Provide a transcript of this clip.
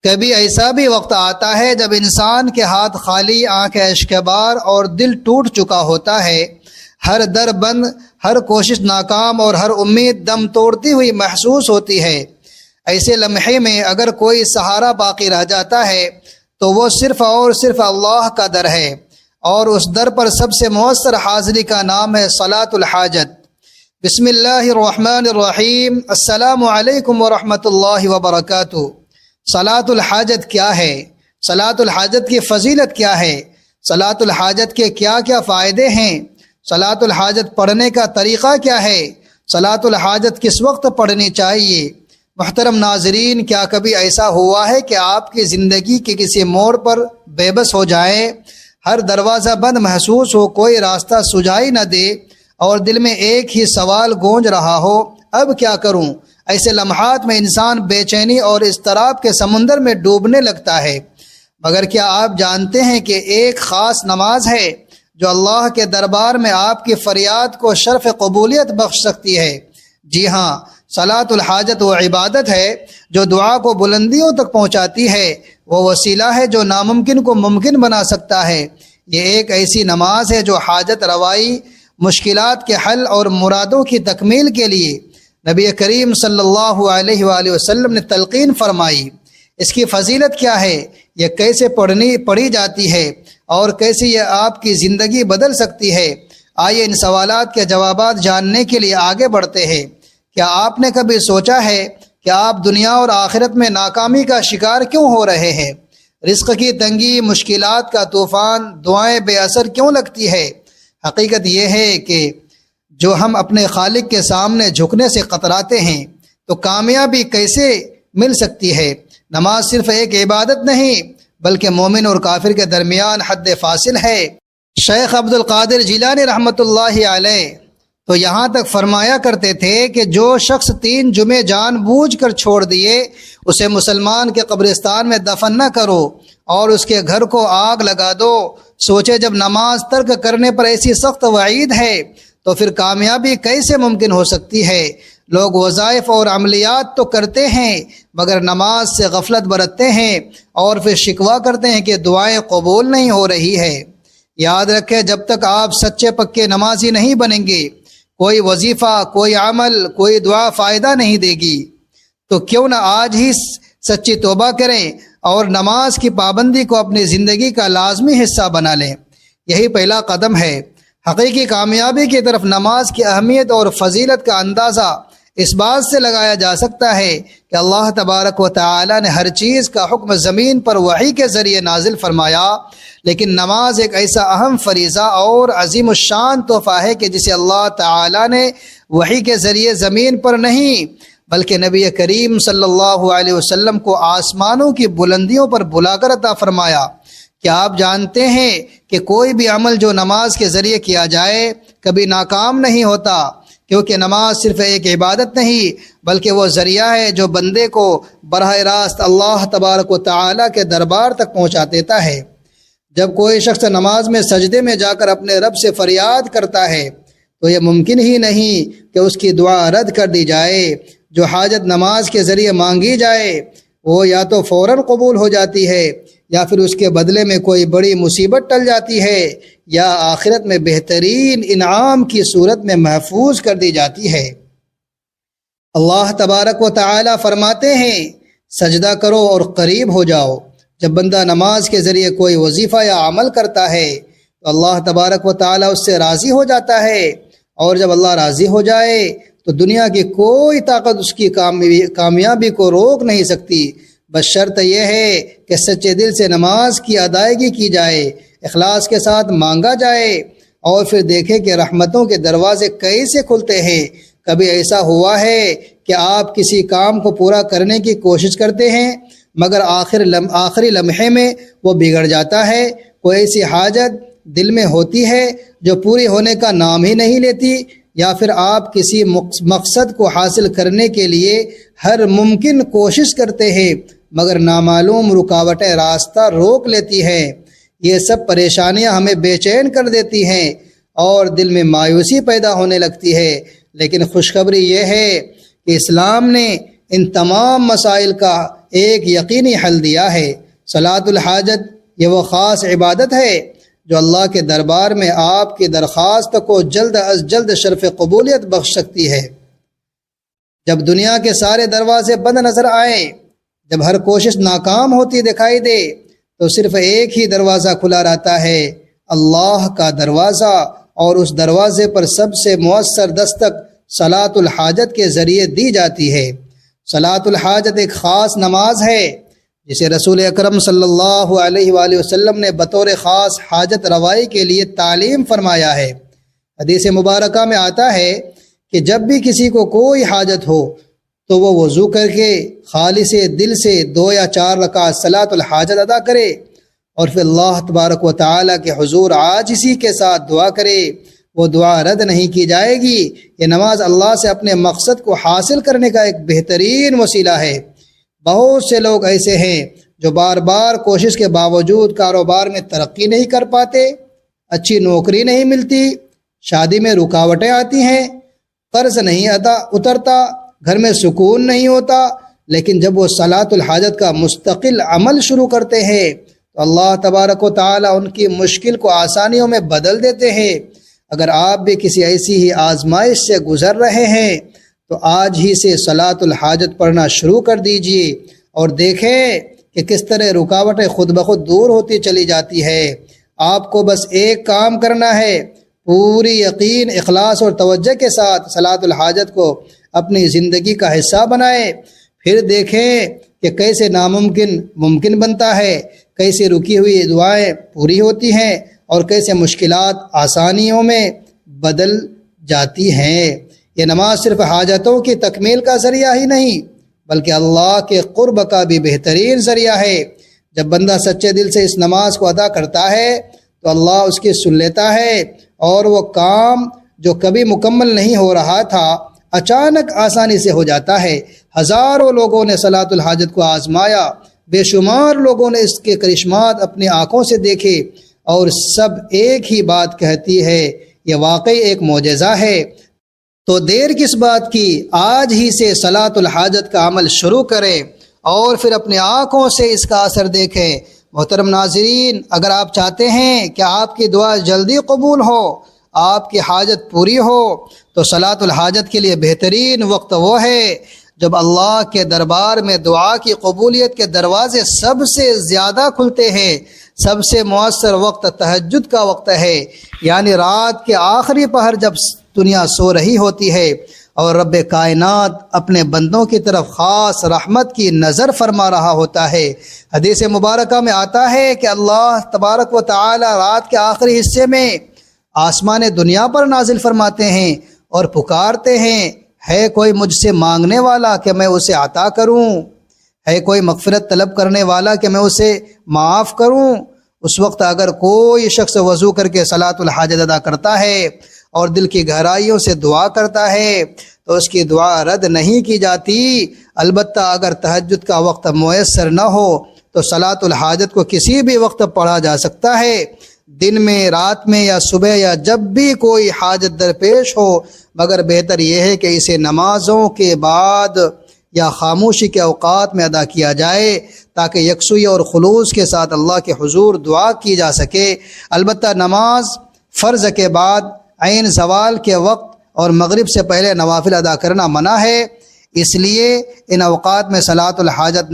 کبھی ایسا بھی وقت آتا ہے جب انسان کے ہاتھ خالی، آنکھیں اشکبار اور دل ٹوٹ چکا ہوتا ہے، ہر در بند، ہر کوشش ناکام اور ہر امید دم توڑتی ہوئی محسوس ہوتی ہے۔ ایسے لمحے میں اگر کوئی سہارا باقی رہ جاتا ہے تو وہ صرف اور صرف اللہ کا در ہے، اور اس در پر سب سے مؤثر حاضری کا نام ہے صلاۃ الحاجت۔ بسم اللہ الرحمن الرحیم۔ السلام علیکم ورحمۃ اللہ وبرکاتہ۔ صلاۃ الحاجت کیا ہے؟ صلاۃ الحاجت کی فضیلت کیا ہے؟ صلاۃ الحاجت کے کیا کیا فائدے ہیں؟ صلاۃ الحاجت پڑھنے کا طریقہ کیا ہے؟ صلاۃ الحاجت کس وقت پڑھنی چاہیے؟ محترم ناظرین، کیا کبھی ایسا ہوا ہے کہ آپ کی زندگی کے کسی موڑ پر بے بس ہو جائیں، ہر دروازہ بند محسوس ہو، کوئی راستہ سجائی نہ دے اور دل میں ایک ہی سوال گونج رہا ہو، اب کیا کروں؟ ایسے لمحات میں انسان بے چینی اور اضطراب کے سمندر میں ڈوبنے لگتا ہے۔ مگر کیا آپ جانتے ہیں کہ ایک خاص نماز ہے جو اللہ کے دربار میں آپ کی فریاد کو شرف قبولیت بخش سکتی ہے؟ جی ہاں، صلاۃ الحاجت وہ عبادت ہے جو دعا کو بلندیوں تک پہنچاتی ہے، وہ وسیلہ ہے جو ناممکن کو ممکن بنا سکتا ہے۔ یہ ایک ایسی نماز ہے جو حاجت روائی، مشکلات کے حل اور مرادوں کی تکمیل کے لیے نبی کریم صلی اللہ علیہ وآلہ وسلم نے تلقین فرمائی۔ اس کی فضیلت کیا ہے؟ یہ کیسے پڑھی جاتی ہے اور کیسے یہ آپ کی زندگی بدل سکتی ہے؟ آئیے ان سوالات کے جوابات جاننے کے لیے آگے بڑھتے ہیں۔ کیا آپ نے کبھی سوچا ہے کہ آپ دنیا اور آخرت میں ناکامی کا شکار کیوں ہو رہے ہیں؟ رزق کی تنگی، مشکلات کا طوفان، دعائیں بے اثر کیوں لگتی ہے؟ حقیقت یہ ہے کہ جو ہم اپنے خالق کے سامنے جھکنے سے قطراتے ہیں تو کامیابی کیسے مل سکتی ہے؟ نماز صرف ایک عبادت نہیں بلکہ مومن اور کافر کے درمیان حد فاصل ہے۔ شیخ عبد القادر جیلانی رحمۃ اللہ علیہ تو یہاں تک فرمایا کرتے تھے کہ جو شخص 3 جمعے جان بوجھ کر چھوڑ دیے اسے مسلمان کے قبرستان میں دفن نہ کرو اور اس کے گھر کو آگ لگا دو۔ سوچے جب نماز ترک کرنے پر ایسی سخت وعید ہے تو پھر کامیابی کیسے ممکن ہو سکتی ہے؟ لوگ وظائف اور عملیات تو کرتے ہیں مگر نماز سے غفلت برتتے ہیں اور پھر شکوہ کرتے ہیں کہ دعائیں قبول نہیں ہو رہی ہے۔ یاد رکھیں، جب تک آپ سچے پکے نمازی نہیں بنیں گے کوئی وظیفہ، کوئی عمل، کوئی دعا فائدہ نہیں دے گی۔ تو کیوں نہ آج ہی سچی توبہ کریں اور نماز کی پابندی کو اپنی زندگی کا لازمی حصہ بنا لیں۔ یہی پہلا قدم ہے۔ حقیقی کامیابی کی طرف نماز کی اہمیت اور فضیلت کا اندازہ اس بات سے لگایا جا سکتا ہے کہ اللہ تبارک و تعالی نے ہر چیز کا حکم زمین پر وحی کے ذریعے نازل فرمایا، لیکن نماز ایک ایسا اہم فریضہ اور عظیم الشان تحفہ ہے کہ جسے اللہ تعالی نے وحی کے ذریعے زمین پر نہیں بلکہ نبی کریم صلی اللہ علیہ وسلم کو آسمانوں کی بلندیوں پر بلا کر عطا فرمایا۔ کیا آپ جانتے ہیں کہ کوئی بھی عمل جو نماز کے ذریعے کیا جائے کبھی ناکام نہیں ہوتا، کیونکہ نماز صرف ایک عبادت نہیں بلکہ وہ ذریعہ ہے جو بندے کو براہ راست اللہ تبارک و تعالی کے دربار تک پہنچا دیتا ہے۔ جب کوئی شخص نماز میں سجدے میں جا کر اپنے رب سے فریاد کرتا ہے تو یہ ممکن ہی نہیں کہ اس کی دعا رد کر دی جائے۔ جو حاجت نماز کے ذریعے مانگی جائے وہ یا تو فوراً قبول ہو جاتی ہے یا پھر اس کے بدلے میں کوئی بڑی مصیبت ٹل جاتی ہے یا آخرت میں بہترین انعام کی صورت میں محفوظ کر دی جاتی ہے۔ اللہ تبارک و تعالی فرماتے ہیں، سجدہ کرو اور قریب ہو جاؤ۔ جب بندہ نماز کے ذریعے کوئی وظیفہ یا عمل کرتا ہے تو اللہ تبارک و تعالی اس سے راضی ہو جاتا ہے، اور جب اللہ راضی ہو جائے تو دنیا کی کوئی طاقت اس کی کامیابی کو روک نہیں سکتی، بس شرط یہ ہے کہ سچے دل سے نماز کی ادائیگی کی جائے، اخلاص کے ساتھ مانگا جائے، اور پھر دیکھیں کہ رحمتوں کے دروازے کیسے کھلتے ہیں۔ کبھی ایسا ہوا ہے کہ آپ کسی کام کو پورا کرنے کی کوشش کرتے ہیں مگر آخری لمحے میں وہ بگڑ جاتا ہے؟ کوئی ایسی حاجت دل میں ہوتی ہے جو پوری ہونے کا نام ہی نہیں لیتی، یا پھر آپ کسی مقصد کو حاصل کرنے کے لیے ہر ممکن کوشش کرتے ہیں مگر نامعلوم رکاوٹیں راستہ روک لیتی ہیں۔ یہ سب پریشانیاں ہمیں بے چین کر دیتی ہیں اور دل میں مایوسی پیدا ہونے لگتی ہے، لیکن خوشخبری یہ ہے کہ اسلام نے ان تمام مسائل کا ایک یقینی حل دیا ہے۔ صلاۃ الحاجت یہ وہ خاص عبادت ہے جو اللہ کے دربار میں آپ کی درخواست کو جلد از جلد شرف قبولیت بخش سکتی ہے۔ جب دنیا کے سارے دروازے بند نظر آئیں، جب ہر کوشش ناکام ہوتی دکھائی دے، تو صرف ایک ہی دروازہ کھلا رہتا ہے، اللہ کا دروازہ، اور اس دروازے پر سب سے مؤثر دستک صلاۃ الحاجت کے ذریعے دی جاتی ہے۔ صلاۃ الحاجت ایک خاص نماز ہے جسے رسول اکرم صلی اللہ علیہ وآلہ وسلم نے بطور خاص حاجت روائی کے لیے تعلیم فرمایا ہے۔ حدیث مبارکہ میں آتا ہے کہ جب بھی کسی کو کوئی حاجت ہو تو وہ وضو کر کے خالص دل سے 2 یا 4 رکعت صلاۃ الحاجت ادا کرے اور پھر اللہ تبارک و تعالیٰ کے حضور عاجزی کے ساتھ دعا کرے۔ وہ دعا رد نہیں کی جائے گی۔ یہ نماز اللہ سے اپنے مقصد کو حاصل کرنے کا ایک بہترین وسیلہ ہے۔ بہت سے لوگ ایسے ہیں جو بار بار کوشش کے باوجود کاروبار میں ترقی نہیں کر پاتے، اچھی نوکری نہیں ملتی، شادی میں رکاوٹیں آتی ہیں، قرض نہیں اترتا، گھر میں سکون نہیں ہوتا، لیکن جب وہ صلاۃ الحاجت کا مستقل عمل شروع کرتے ہیں تو اللہ تبارک و تعالی ان کی مشکل کو آسانیوں میں بدل دیتے ہیں۔ اگر آپ بھی کسی ایسی ہی آزمائش سے گزر رہے ہیں تو آج ہی سے صلاۃ الحاجت پڑھنا شروع کر دیجئے اور دیکھیں کہ کس طرح رکاوٹیں خود بخود دور ہوتی چلی جاتی ہے۔ آپ کو بس ایک کام کرنا ہے، پوری یقین، اخلاص اور توجہ کے ساتھ صلاۃ الحاجت کو اپنی زندگی کا حصہ بنائیں، پھر دیکھیں کہ کیسے ناممکن ممکن بنتا ہے، کیسے رکی ہوئی دعائیں پوری ہوتی ہیں اور کیسے مشکلات آسانیوں میں بدل جاتی ہیں۔ یہ نماز صرف حاجتوں کی تکمیل کا ذریعہ ہی نہیں بلکہ اللہ کے قرب کا بھی بہترین ذریعہ ہے۔ جب بندہ سچے دل سے اس نماز کو ادا کرتا ہے تو اللہ اس کی سن لیتا ہے اور وہ کام جو کبھی مکمل نہیں ہو رہا تھا اچانک آسانی سے ہو جاتا ہے۔ ہزاروں لوگوں نے صلاۃ الحاجت کو آزمایا، بے شمار لوگوں نے اس کے کرشمات اپنی آنکھوں سے دیکھے، اور سب ایک ہی بات کہتی ہے، یہ واقعی ایک معجزہ ہے۔ تو دیر کس بات کی، آج ہی سے صلاۃ الحاجت کا عمل شروع کریں اور پھر اپنی آنکھوں سے اس کا اثر دیکھیں۔ محترم ناظرین، اگر آپ چاہتے ہیں کہ آپ کی دعا جلدی قبول ہو، آپ کی حاجت پوری ہو، تو صلاۃ الحاجت کے لیے بہترین وقت وہ ہے جب اللہ کے دربار میں دعا کی قبولیت کے دروازے سب سے زیادہ کھلتے ہیں۔ سب سے مؤثر وقت تہجد کا وقت ہے، یعنی رات کے آخری پہر جب دنیا سو رہی ہوتی ہے اور رب کائنات اپنے بندوں کی طرف خاص رحمت کی نظر فرما رہا ہوتا ہے۔ حدیث مبارکہ میں آتا ہے کہ اللہ تبارک و تعالی رات کے آخری حصے میں آسمان دنیا پر نازل فرماتے ہیں اور پکارتے ہیں، ہے کوئی مجھ سے مانگنے والا کہ میں اسے عطا کروں، ہے کوئی مغفرت طلب کرنے والا کہ میں اسے معاف کروں۔ اس وقت اگر کوئی شخص وضو کر کے صلاۃ الحاجت ادا کرتا ہے اور دل کی گہرائیوں سے دعا کرتا ہے تو اس کی دعا رد نہیں کی جاتی۔ البتہ اگر تہجد کا وقت میسر نہ ہو تو صلاۃ الحاجت کو کسی بھی وقت پڑھا جا سکتا ہے، دن میں، رات میں یا صبح، یا جب بھی کوئی حاجت درپیش ہو، مگر بہتر یہ ہے کہ اسے نمازوں کے بعد یا خاموشی کے اوقات میں ادا کیا جائے تاکہ یکسوئی اور خلوص کے ساتھ اللہ کے حضور دعا کی جا سکے۔ البتہ نماز فرض کے بعد، عین زوال کے وقت اور مغرب سے پہلے نوافل ادا کرنا منع ہے، اس لیے ان اوقات میں صلاۃ الحاجت